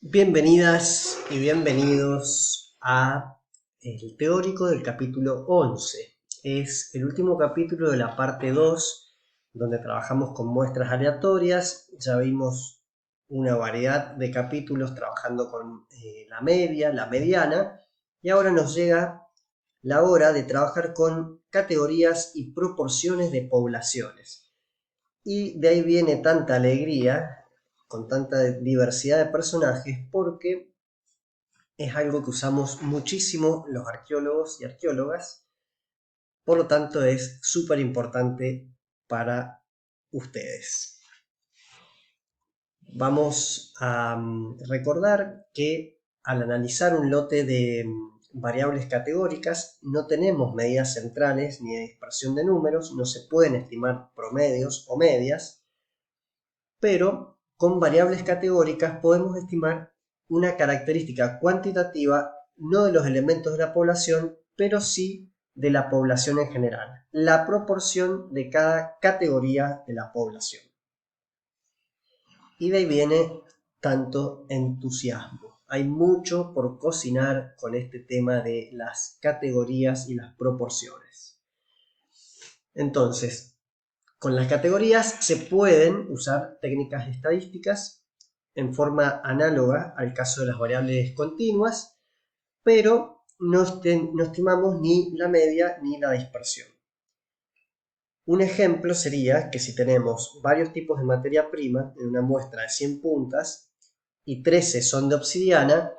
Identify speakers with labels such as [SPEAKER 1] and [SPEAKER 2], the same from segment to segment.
[SPEAKER 1] Bienvenidas y bienvenidos a el teórico del capítulo 11. Es el último capítulo de la parte 2, donde trabajamos con muestras aleatorias. Ya vimos una variedad de capítulos trabajando con la media, la mediana, y ahora nos llega la hora de trabajar con categorías y proporciones de poblaciones. Y de ahí viene tanta alegría, con tanta diversidad de personajes, porque es algo que usamos muchísimo los arqueólogos y arqueólogas, por lo tanto es súper importante para ustedes. Vamos a recordar que al analizar un lote de variables categóricas no tenemos medidas centrales ni de dispersión de números, no se pueden estimar promedios o medias, pero con variables categóricas podemos estimar una característica cuantitativa no de los elementos de la población, pero sí de la población en general, la proporción de cada categoría de la población. Y de ahí viene tanto entusiasmo. Hay mucho por cocinar con este tema de las categorías y las proporciones. Entonces, con las categorías se pueden usar técnicas estadísticas en forma análoga al caso de las variables continuas, pero no estimamos ni la media ni la dispersión. Un ejemplo sería que si tenemos varios tipos de materia prima en una muestra de 100 puntas y 13 son de obsidiana,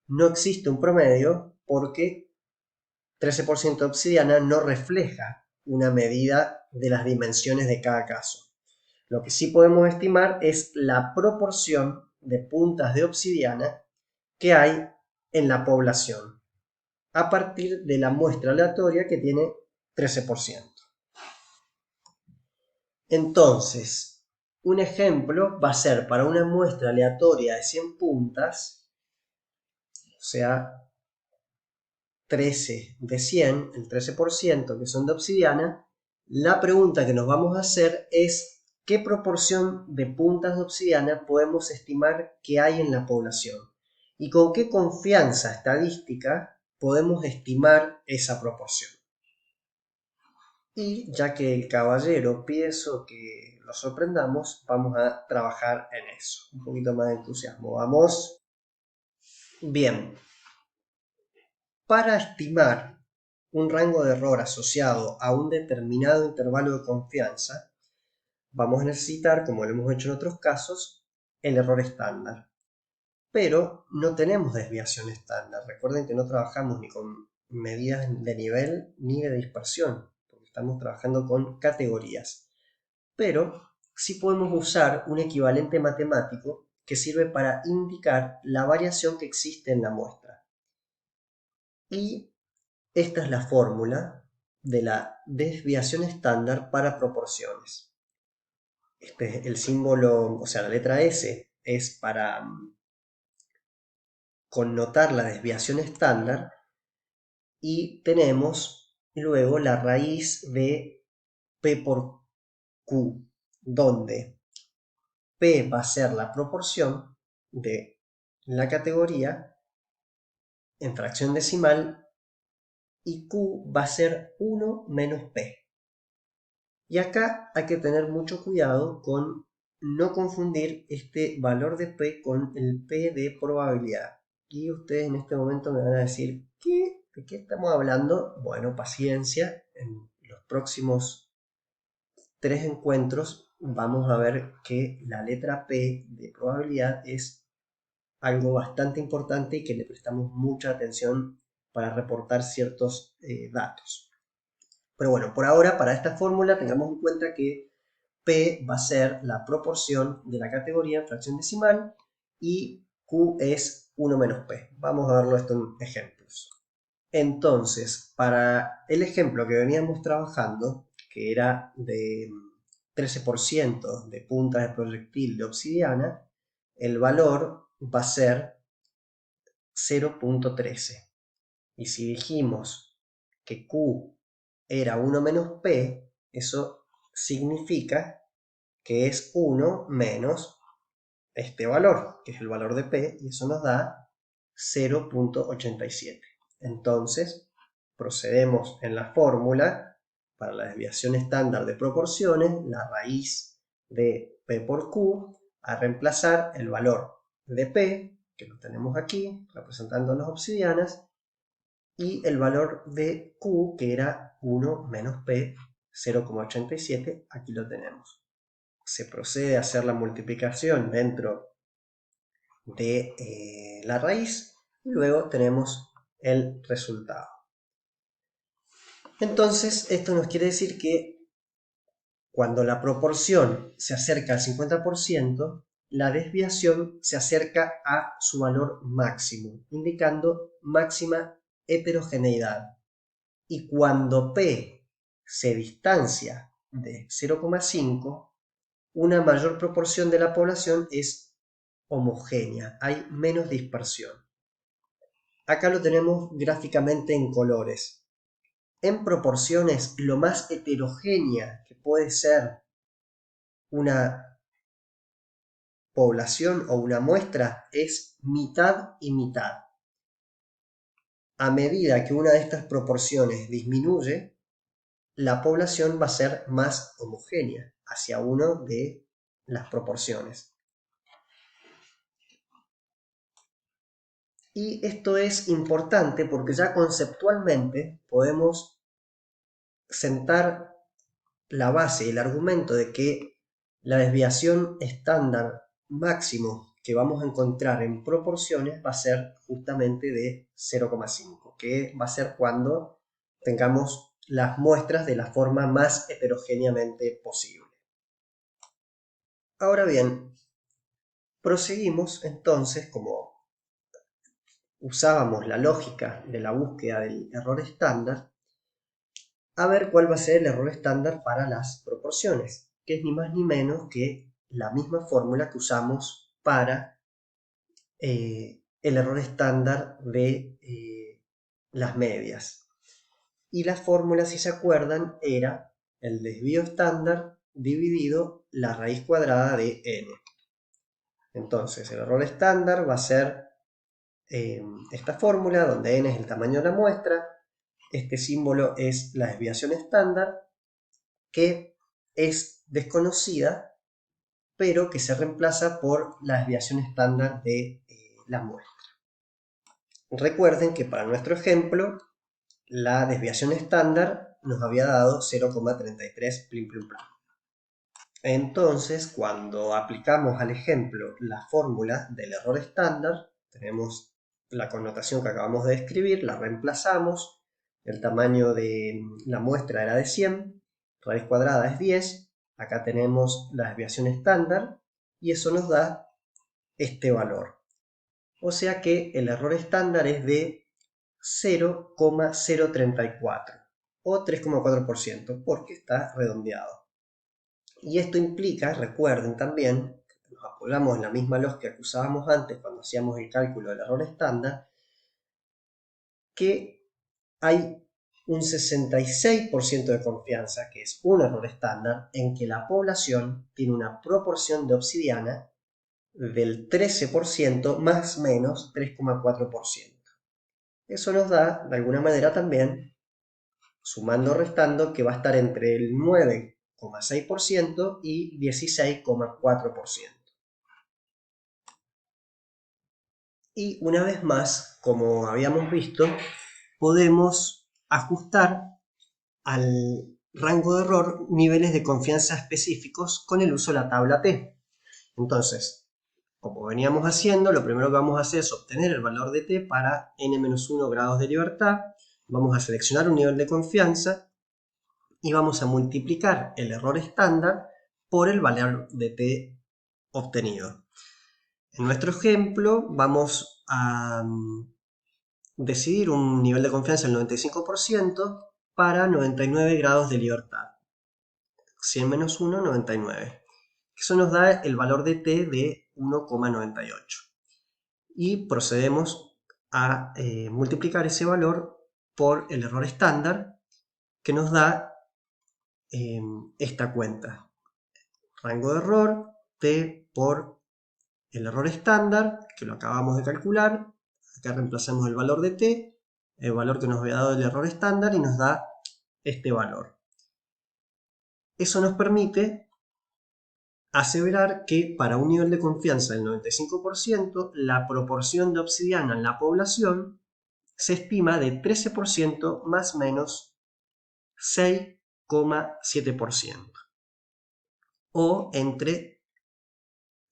[SPEAKER 1] no existe un promedio porque 13% de obsidiana no refleja una medida de las dimensiones de cada caso. Lo que sí podemos estimar es la proporción de puntas de obsidiana que hay en la población a partir de la muestra aleatoria que tiene 13%. Entonces, un ejemplo va a ser para una muestra aleatoria de 100 puntas, o sea, 13 de 100, el 13% que son de obsidiana. La pregunta que nos vamos a hacer es ¿qué proporción de puntas de obsidiana podemos estimar que hay en la población? ¿Y con qué confianza estadística podemos estimar esa proporción? Y ya que el caballero pienso que lo sorprendamos, vamos a trabajar en eso. Un poquito más de entusiasmo. Vamos. Bien. Para estimar un rango de error asociado a un determinado intervalo de confianza, vamos a necesitar, como lo hemos hecho en otros casos, el error estándar. Pero no tenemos desviación estándar. Recuerden que no trabajamos ni con medidas de nivel ni de dispersión, porque estamos trabajando con categorías. Pero sí podemos usar un equivalente matemático que sirve para indicar la variación que existe en la muestra. Y esta es la fórmula de la desviación estándar para proporciones. El símbolo, o sea, la letra S es para connotar la desviación estándar y tenemos luego la raíz de P por Q, donde P va a ser la proporción de la categoría en fracción decimal y Q va a ser 1 menos P. Y acá hay que tener mucho cuidado con no confundir este valor de P con el P de probabilidad. Y ustedes en este momento me van a decir, ¿de qué estamos hablando? Bueno, paciencia. En los próximos 3 encuentros vamos a ver que la letra P de probabilidad es algo bastante importante y que le prestamos mucha atención para reportar ciertos datos. Pero bueno, por ahora, para esta fórmula, tengamos en cuenta que P va a ser la proporción de la categoría en fracción decimal y Q es 1 menos P. Vamos a verlo esto en ejemplos. Entonces, para el ejemplo que veníamos trabajando, que era de 13% de puntas de proyectil de obsidiana, el valor va a ser 0.13. Y si dijimos que Q era 1 menos P, eso significa que es 1 menos este valor, que es el valor de P, y eso nos da 0.87. Entonces, procedemos en la fórmula para la desviación estándar de proporciones, la raíz de P por Q, a reemplazar el valor de P, que lo tenemos aquí, representando las obsidianas, y el valor de Q, que era 1 menos P, 0,87, aquí lo tenemos. Se procede a hacer la multiplicación dentro de la raíz y luego tenemos el resultado. Entonces, esto nos quiere decir que cuando la proporción se acerca al 50%, la desviación se acerca a su valor máximo, indicando máxima heterogeneidad. Y cuando P se distancia de 0,5, una mayor proporción de la población es homogénea, hay menos dispersión. Acá lo tenemos gráficamente en colores. En proporciones, lo más heterogénea que puede ser una población o una muestra es mitad y mitad. A medida que una de estas proporciones disminuye, la población va a ser más homogénea hacia una de las proporciones. Y esto es importante porque ya conceptualmente podemos sentar la base, el argumento de que la desviación estándar máximo que vamos a encontrar en proporciones va a ser justamente de 0,5, que va a ser cuando tengamos las muestras de la forma más heterogéneamente posible. Ahora bien, proseguimos entonces, como usábamos la lógica de la búsqueda del error estándar, a ver cuál va a ser el error estándar para las proporciones, que es ni más ni menos que la misma fórmula que usamos para el error estándar de las medias. Y la fórmula, si se acuerdan, era el desvío estándar dividido la raíz cuadrada de n. Entonces, el error estándar va a ser esta fórmula, donde n es el tamaño de la muestra, este símbolo es la desviación estándar, que es desconocida, pero que se reemplaza por la desviación estándar de la muestra. Recuerden que para nuestro ejemplo, la desviación estándar nos había dado 0,33 plim plim plam. Entonces, cuando aplicamos al ejemplo la fórmula del error estándar, tenemos la connotación que acabamos de describir, la reemplazamos, el tamaño de la muestra era de 100, raíz cuadrada es 10, acá tenemos la desviación estándar y eso nos da este valor. O sea que el error estándar es de 0,034 o 3,4% porque está redondeado. Y esto implica, recuerden también, nos apoyamos en la misma lógica que usábamos antes cuando hacíamos el cálculo del error estándar, que hay un 66% de confianza, que es un error estándar, en que la población tiene una proporción de obsidiana del 13% más menos 3,4%. Eso nos da, de alguna manera también, sumando o restando, que va a estar entre el 9,6% y 16,4%. Y una vez más, como habíamos visto, podemos ajustar al rango de error niveles de confianza específicos con el uso de la tabla T. Entonces, como veníamos haciendo, lo primero que vamos a hacer es obtener el valor de T para n-1 grados de libertad. Vamos a seleccionar un nivel de confianza y vamos a multiplicar el error estándar por el valor de T obtenido. En nuestro ejemplo vamos a decidir un nivel de confianza del 95% para 99 grados de libertad. 100 menos 1, 99. Eso nos da el valor de T de 1,98. Y procedemos a multiplicar ese valor por el error estándar que nos da esta cuenta. Rango de error T por el error estándar, que lo acabamos de calcular. Acá reemplazamos el valor de t, el valor que nos había dado el error estándar, y nos da este valor. Eso nos permite aseverar que para un nivel de confianza del 95%, la proporción de obsidiana en la población se estima de 13% más o menos 6,7%, o entre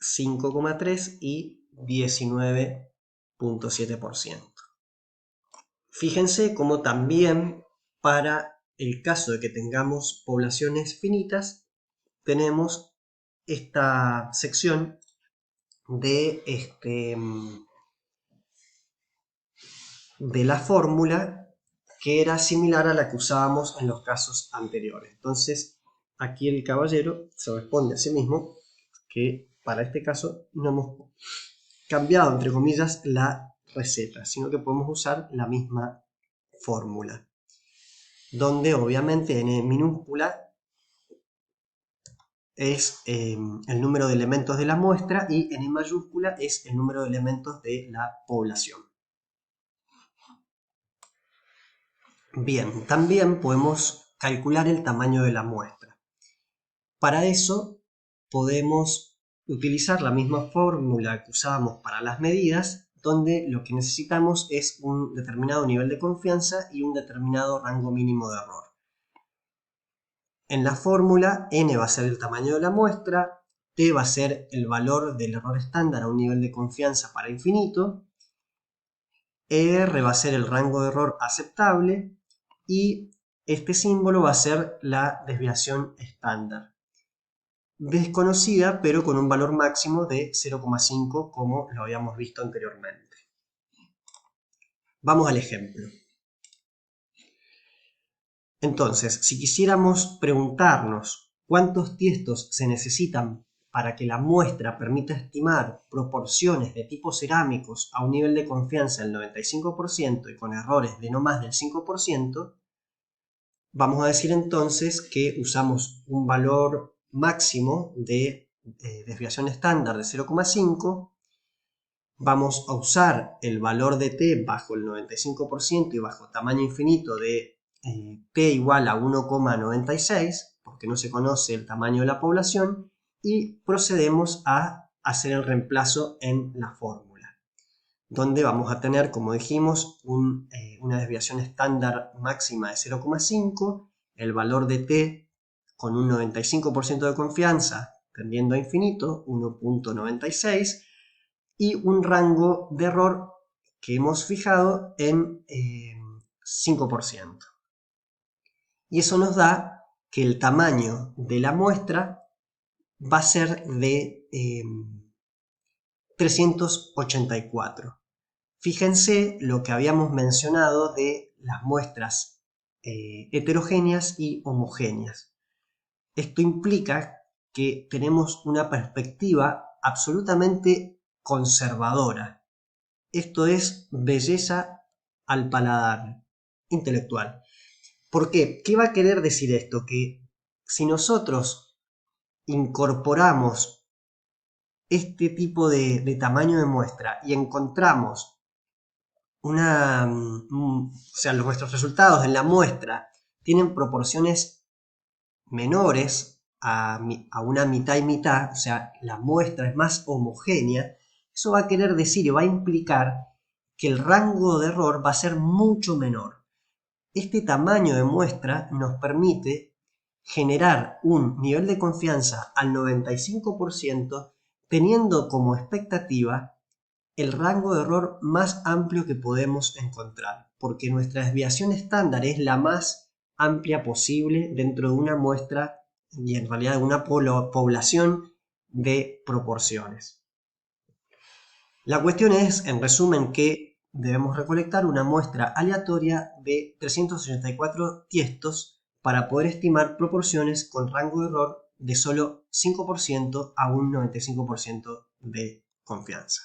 [SPEAKER 1] 5,3 y 19,7%. Fíjense cómo también para el caso de que tengamos poblaciones finitas, tenemos esta sección de la fórmula que era similar a la que usábamos en los casos anteriores. Entonces, aquí el caballero se responde a sí mismo que para este caso no hemos cambiado, entre comillas, la receta, sino que podemos usar la misma fórmula, donde obviamente n minúscula es el número de elementos de la muestra y n mayúscula es el número de elementos de la población. Bien, también podemos calcular el tamaño de la muestra. Para eso podemos utilizar la misma fórmula que usábamos para las medidas, donde lo que necesitamos es un determinado nivel de confianza y un determinado rango mínimo de error. En la fórmula, n va a ser el tamaño de la muestra, t va a ser el valor del error estándar a un nivel de confianza para infinito, r va a ser el rango de error aceptable y este símbolo va a ser la desviación estándar, desconocida pero con un valor máximo de 0,5 como lo habíamos visto anteriormente. Vamos al ejemplo. Entonces, si quisiéramos preguntarnos cuántos tiestos se necesitan para que la muestra permita estimar proporciones de tipos cerámicos a un nivel de confianza del 95% y con errores de no más del 5%, vamos a decir entonces que usamos un valor máximo de desviación estándar de 0,5, vamos a usar el valor de t bajo el 95% y bajo tamaño infinito de t igual a 1,96, porque no se conoce el tamaño de la población, y procedemos a hacer el reemplazo en la fórmula, donde vamos a tener, como dijimos, una desviación estándar máxima de 0,5, el valor de t con un 95% de confianza tendiendo a infinito, 1,96, y un rango de error que hemos fijado en 5%. Y eso nos da que el tamaño de la muestra va a ser de 384. Fíjense lo que habíamos mencionado de las muestras heterogéneas y homogéneas. Esto implica que tenemos una perspectiva absolutamente conservadora. Esto es belleza al paladar intelectual. ¿Por qué? ¿Qué va a querer decir esto? Que si nosotros incorporamos este tipo de tamaño de muestra y encontramos nuestros resultados en la muestra tienen proporciones menores a una mitad y mitad, o sea, la muestra es más homogénea, eso va a querer decir y va a implicar que el rango de error va a ser mucho menor. Este tamaño de muestra nos permite generar un nivel de confianza al 95%, teniendo como expectativa el rango de error más amplio que podemos encontrar, porque nuestra desviación estándar es la más amplia posible dentro de una muestra y en realidad de una población de proporciones. La cuestión es, en resumen, que debemos recolectar una muestra aleatoria de 384 tiestos para poder estimar proporciones con rango de error de solo 5% a un 95% de confianza.